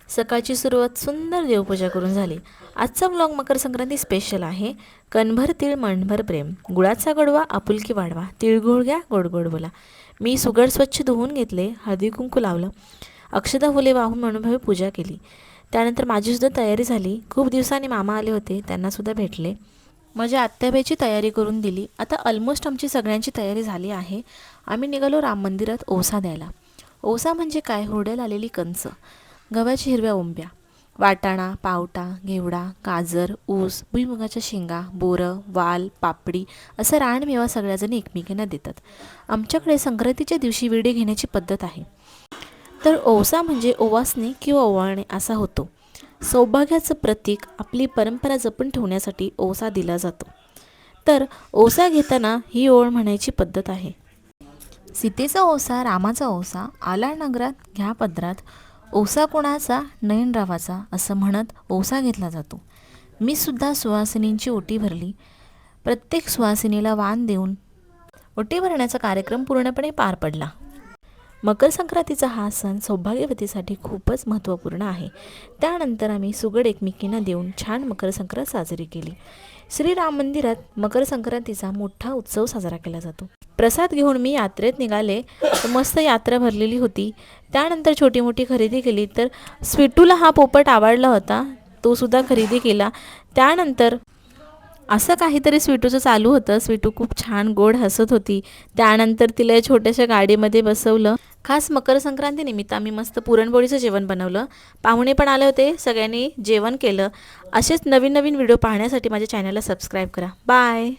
सकाळची सुरुवात सुंदर देवपूजा करून झाली। आजचा व्लॉग मकर संक्रांती स्पेशल आहे। कणभर तीळ मनभर प्रेम, गुळाचा गोडवा आपुलकी वाढवा, तिळगुळ घ्या गोड गोड बोला। मी सुगड स्वच्छ धुवून घेतले, हळदी कुंकू लावलं, अक्षता फुले वाहून मनोभावे पूजा केली। त्यानंतर माझी सुद्धा तयारी झाली। खूप दिवसांनी मामा आले होते, त्यांना सुद्धा भेटले। माझ्या आत्याबाईची तयारी करून दिली। आता ऑलमोस्ट आमची सगळ्यांची तयारी झाली आहे। आम्ही निघालो राम मंदिरात ओसा द्यायला। ओसा म्हणजे काय? हुरड्याला आलेली कंस, गव्हाची हिरव्या ओंब्या, वाटाणा, पावटा, घेवडा, गाजर, ऊस, भुईमुगाच्या शेंगा, बोरं, वाल, पापडी असं रानमेवा सगळ्याजणी एकमेकींना देतात। आमच्याकडे संक्रांतीच्या दिवशी विडे घेण्याची पद्धत आहे। तर ओसा म्हणजे ओवासणी किंवा ओवाळणे असा होतो। सौभाग्याचं प्रतीक, आपली परंपरा जपून ठेवण्यासाठी ओसा दिला जातो। तर ओसा घेताना ही ओळ म्हणायची पद्धत आहे। सीतेचा ओसा रामाचा ओसा, आला नगरात घ्या पदरात, ओसा कोणाचा नयन रावाचा असं म्हणत ओसा घेतला जातो। मी सुद्धा सुवासिनींची ओटी भरली। प्रत्येक सुवासिनीला वाण देऊन ओटी भरण्याचा कार्यक्रम पूर्णपणे पार पडला। मकर संक्रांतीचा हा सण सौभाग्यवतीसाठी खूपच महत्त्वपूर्ण आहे। त्यानंतर आम्ही सुगड एकमेकींना देऊन छान मकर संक्रांत साजरी केली। श्रीराम मंदिरात मकर संक्रांतीचा मोठा उत्सव साजरा केला जातो। प्रसाद घेऊन मी यात्रेत निघाले, मस्त यात्रा भरलेली होती। त्यानंतर छोटी मोठी खरेदी केली। तर स्वीटूला हा पोपट आवडला होता, तो सुद्धा खरेदी केला। त्यानंतर असं काहीतरी स्वीटूचं चालू होतं। स्वीटू खूप छान गोड हसत होती। त्यानंतर तिला छोट्याशा गाडीमध्ये बसवलं। खास मकर संक्रांतीनिमित्त आम्ही मस्त पुरणपोळीचं जेवण बनवलं। पाहुणे पण आले होते, सगळ्यांनी जेवण केलं। असेच नवीन नवीन व्हिडिओ पाहण्यासाठी माझ्या चॅनलला सबस्क्राईब करा। बाय।